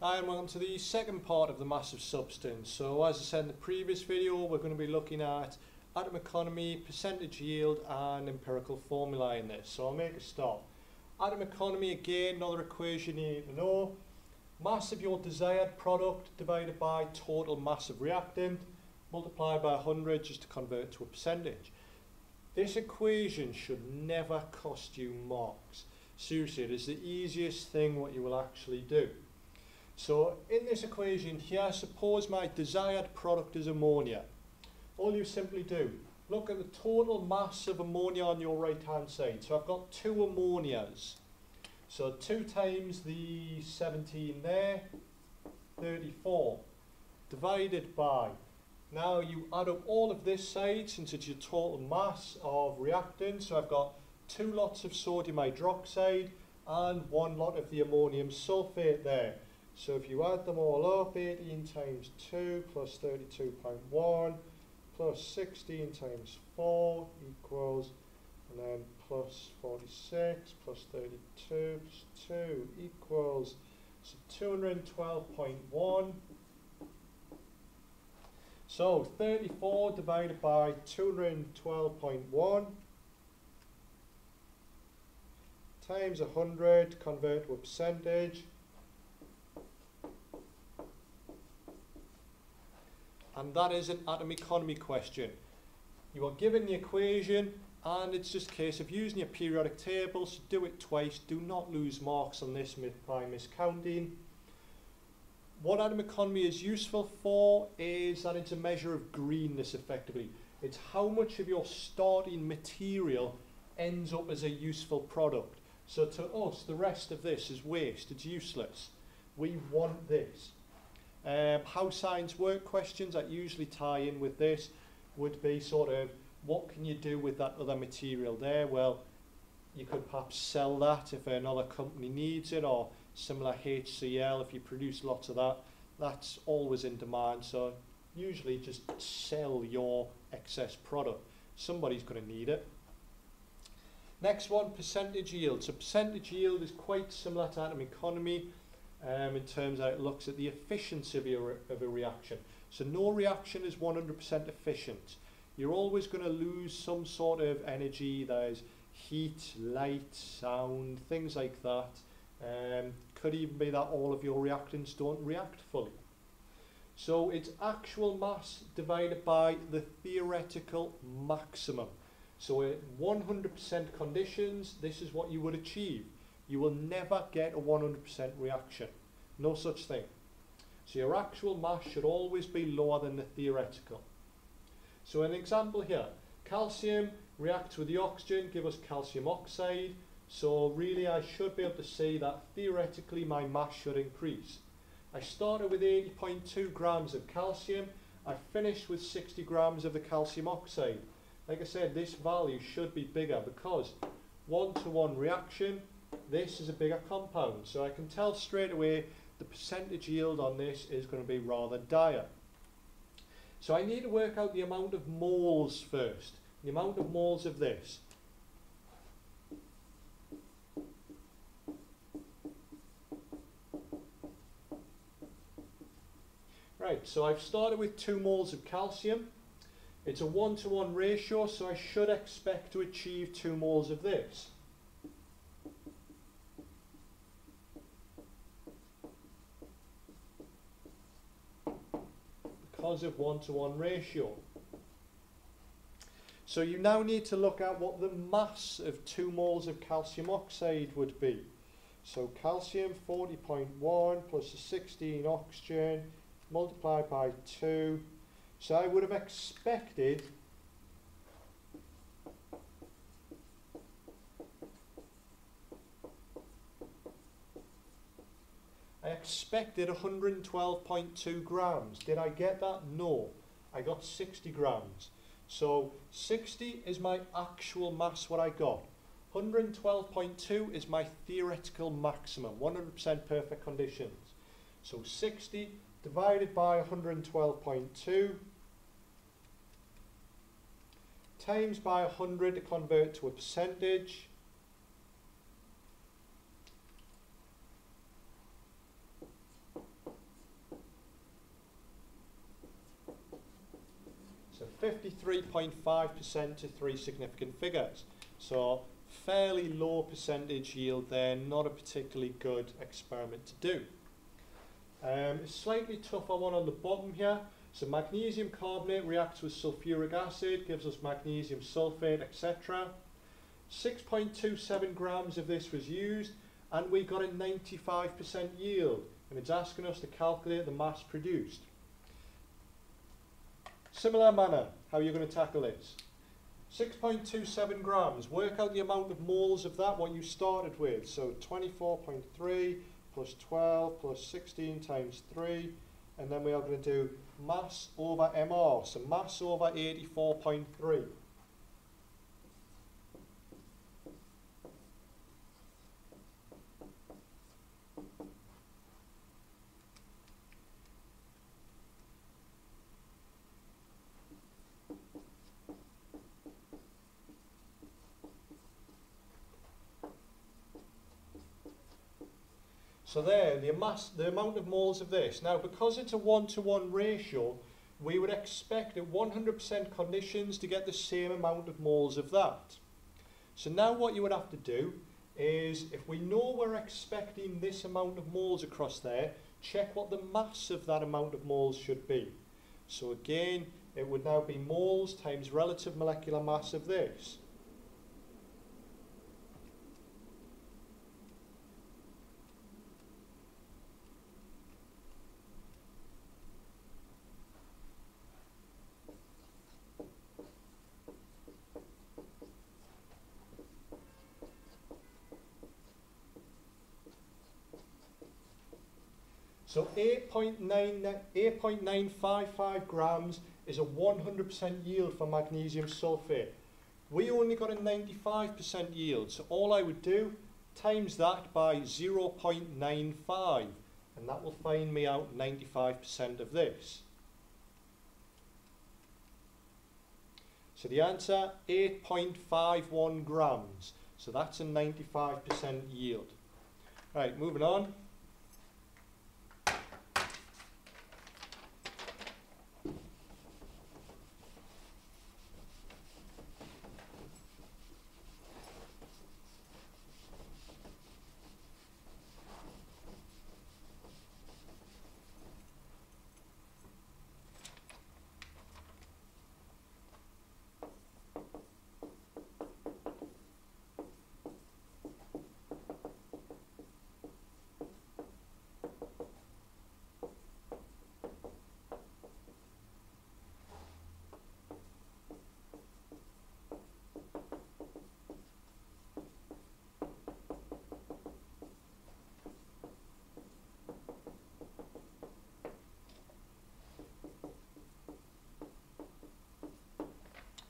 Hi and welcome to the second part of the mass of substance. So as I said in the previous video, we're going to be looking at atom economy, percentage yield and empirical formulae in this. So I'll make a start. Atom economy, again, another equation you need to know. Mass of your desired product divided by total mass of reactant multiplied by 100 just to convert to a percentage. This equation should never cost you marks. Seriously, it is the easiest thing what you will actually do. So in this equation here, suppose my desired product is ammonia. All you simply do, look at the total mass of ammonia on your right hand side. So I've got two ammonias. So 2 times the 17 there, 34, divided by, now you add up all of this side since it's your total mass of reactant. So I've got 2 lots of sodium hydroxide and 1 lot of the ammonium sulfate there. So if you add them all up, 18 times 2 plus 32.1 plus 16 times 4 equals, and then plus 46 plus 32 plus 2 equals, so 212.1. So 34 divided by 212.1 times 100, convert to a percentage. And that is an atom economy question. You are given the equation and it's just a case of using your periodic table, so do it twice. Do not lose marks on this by miscounting. What atom economy is useful for is that it's a measure of greenness effectively. It's how much of your starting material ends up as a useful product. So to us, the rest of this is waste, it's useless. We want this. How science work questions that usually tie in with this would be sort of, what can you do with that other material there? Well, you could perhaps sell that if another company needs it, or similar HCl, if you produce lots of that, that's always in demand. So usually just sell your excess product. Somebody's going to need it. Next one, percentage yield. So percentage yield is quite similar to atom economy. In terms that it looks at the efficiency of a reaction. So no reaction is 100% efficient. You're always going to lose some sort of energy. There's heat, light, sound, things like that. Could even be that all of your reactants don't react fully. So it's actual mass divided by the theoretical maximum. So at 100% conditions, this is what you would achieve. You will never get a 100% reaction. No such thing. So your actual mass should always be lower than the theoretical. So an example here, calcium reacts with the oxygen, give us calcium oxide. So really I should be able to say that theoretically my mass should increase. I started with 80.2 grams of calcium. I finished with 60 grams of the calcium oxide. Like I said, this value should be bigger because 1-to-1 reaction, this is a bigger compound, so I can tell straight away the percentage yield on this is going to be rather dire. So I need to work out the amount of moles first, the amount of moles of this. Right, so I've started with 2 moles of calcium. It's a 1-to-1 ratio, so I should expect to achieve 2 moles of this. Because of 1-to-1 ratio. So you now need to look at what the mass of 2 moles of calcium oxide would be. So calcium 40.1 plus the 16 oxygen multiplied by 2. So I would have expected I expected 112.2 grams. Did I get that? No. I got 60 grams. So 60 is my actual mass, what I got. 112.2 is my theoretical maximum, 100% perfect conditions. So 60 divided by 112.2 times by 100 to convert to a percentage. 53.5% to 3 significant figures. So fairly low percentage yield there, not a particularly good experiment to do. A slightly tougher one on the bottom here. So magnesium carbonate reacts with sulfuric acid, gives us magnesium sulfate, etc. 6.27 grams of this was used, and we got a 95% yield, and it's asking us to calculate the mass produced. Similar manner, how you're going to tackle this. 6.27 grams, work out the amount of moles of that, what you started with. So 24.3 plus 12 plus 16 times 3, and then we are going to do mass over MR, so mass over 84.3. So there, the amount of moles of this. Now, because it's a 1-to-1 ratio, we would expect at 100% conditions to get the same amount of moles of that. So now what you would have to do is, if we know we're expecting this amount of moles across there, check what the mass of that amount of moles should be. So again, it would now be moles times relative molecular mass of this. So 8.955 grams is a 100% yield for magnesium sulfate. We only got a 95% yield, so all I would do, times that by 0.95, and that will find me out 95% of this. So the answer, 8.51 grams. So that's a 95% yield. Right, moving on.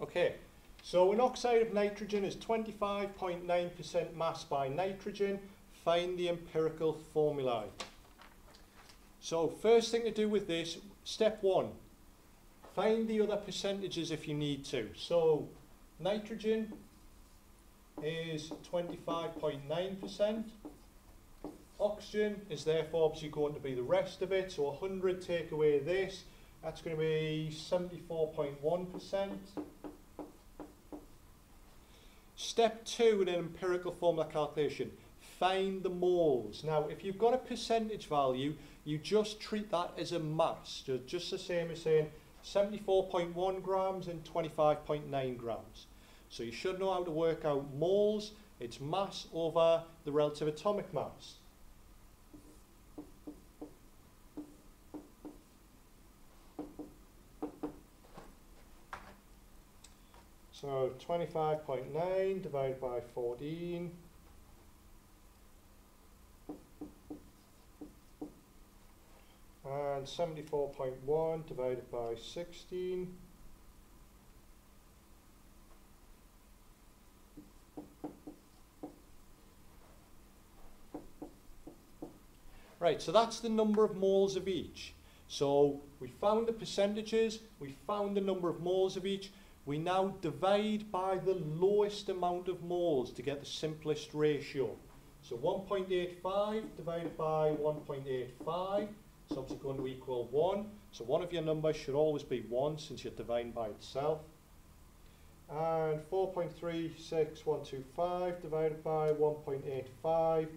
Okay, so an oxide of nitrogen is 25.9% mass by nitrogen. Find the empirical formulae. So first thing to do with this, step 1, find the other percentages if you need to. So nitrogen is 25.9%. Oxygen is therefore obviously going to be the rest of it. So 100 take away this, that's going to be 74.1%. Step 2 in an empirical formula calculation, find the moles. Now, if you've got a percentage value, you just treat that as a mass, just the same as saying 74.1 grams and 25.9 grams. So you should know how to work out moles. It's mass over the relative atomic mass. So 25.9 divided by 14. And 74.1 divided by 16. Right, so that's the number of moles of each. So we found the percentages, we found the number of moles of each. We now divide by the lowest amount of moles to get the simplest ratio. So 1.85 divided by 1.85, It's obviously going to equal 1. So one of your numbers should always be 1 since you're dividing by itself. And 4.36125 divided by 1.85.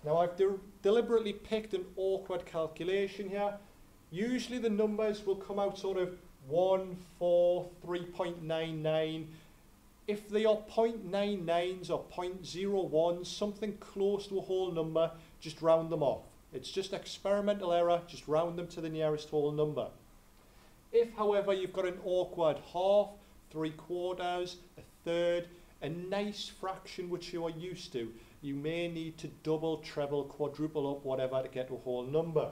Now I've deliberately picked an awkward calculation here. Usually the numbers will come out sort of 1, 4, 3.99. If they are 0.99s or 0.01s, something close to a whole number, just round them off. It's just experimental error, just round them to the nearest whole number. If, however, you've got an awkward half, 3/4, a third, a nice fraction which you are used to, you may need to double, treble, quadruple up, whatever, to get to a whole number.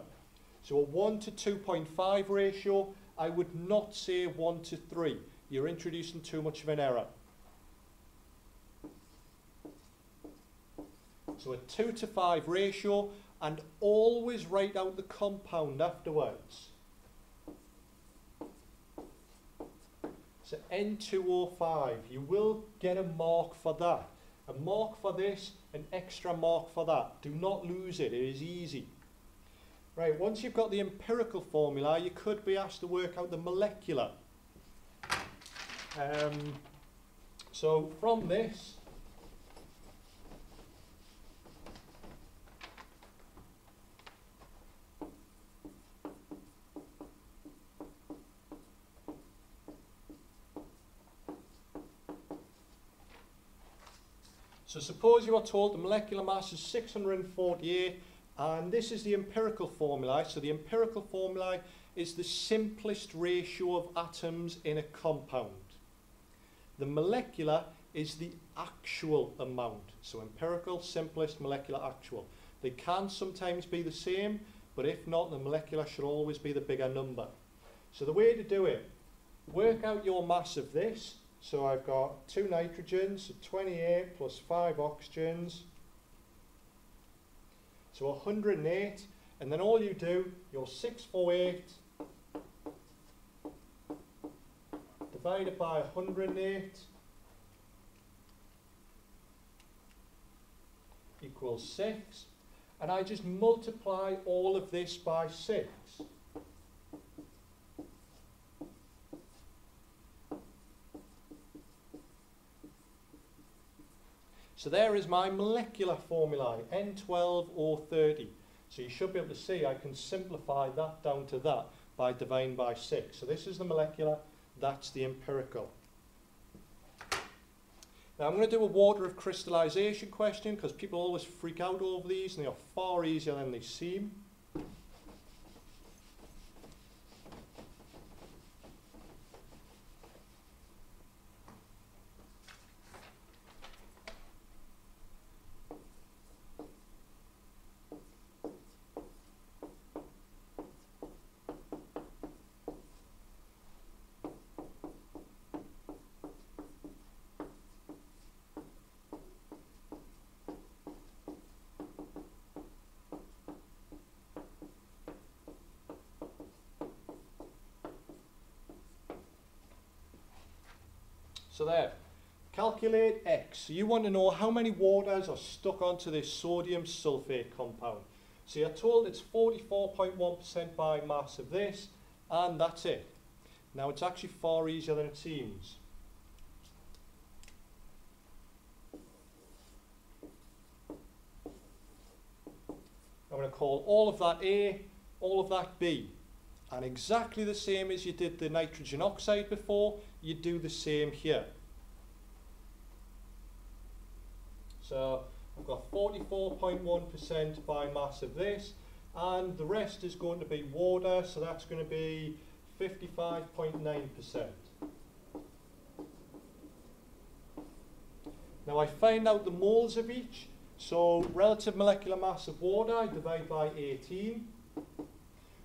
So a 1 to 2.5 ratio, I would not say 1 to 3. You're introducing too much of an error. So a 2 to 5 ratio, and always write out the compound afterwards. So N2O5, you will get a mark for that. A mark for this, an extra mark for that. Do not lose it, it is easy. Right, once you've got the empirical formula, you could be asked to work out the molecular. So from this, so suppose you are told the molecular mass is 648, and this is the empirical formula. So the empirical formula is the simplest ratio of atoms in a compound. The molecular is the actual amount. So empirical, simplest, molecular, actual. They can sometimes be the same, but if not, the molecular should always be the bigger number. So the way to do it, work out your mass of this. So I've got 2 nitrogens, so 28 plus 5 oxygens, so 108, and then all you do, your 648 divided by 108 equals 6, and I just multiply all of this by 6. So there is my molecular formulae, N12O30. So you should be able to see I can simplify that down to that by dividing by 6. So this is the molecular, that's the empirical. Now I'm going to do a water of crystallization question because people always freak out over these and they are far easier than they seem. So there, calculate X. So you want to know how many waters are stuck onto this sodium sulfate compound. So you're told it's 44.1% by mass of this, and that's it. Now it's actually far easier than it seems. I'm going to call all of that A, all of that B. And exactly the same as you did the nitrogen oxide before, you do the same here. So I've got 44.1% by mass of this, and the rest is going to be water, so that's going to be 55.9%. Now I find out the moles of each, so relative molecular mass of water, I divide by 18.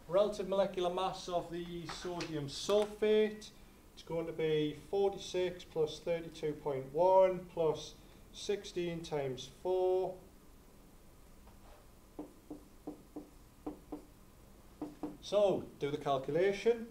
Relative molecular mass of the sodium sulfate, it's going to be 46 plus 32.1 plus 16 times 4. So, do the calculation.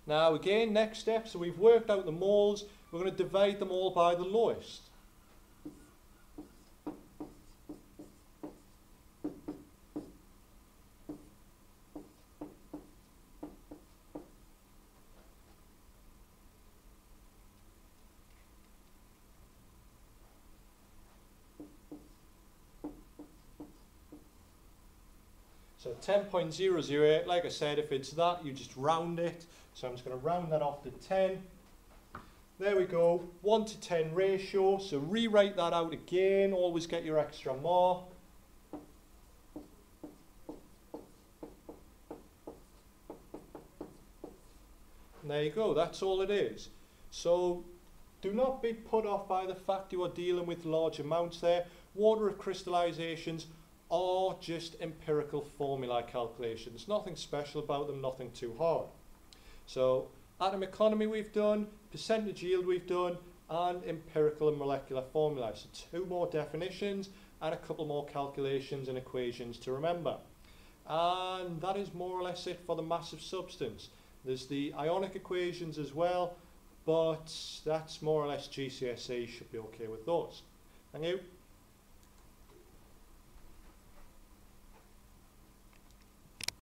Now again, next step, so we've worked out the moles, we're going to divide them all by the lowest. So 10.008, like I said, if it's that, you just round it. So I'm just going to round that off to 10. There we go, 1 to 10 ratio. So rewrite that out again, always get your extra mark. And there you go, that's all it is. So do not be put off by the fact you are dealing with large amounts there. Water crystallizations are just empirical formulae calculations. Nothing special about them, nothing too hard. So atom economy we've done, percentage yield we've done, and empirical and molecular formulae. So 2 more definitions and a couple more calculations and equations to remember. And that is more or less it for the massive substance. There's the ionic equations as well, but that's more or less GCSE, should be okay with those. Thank you.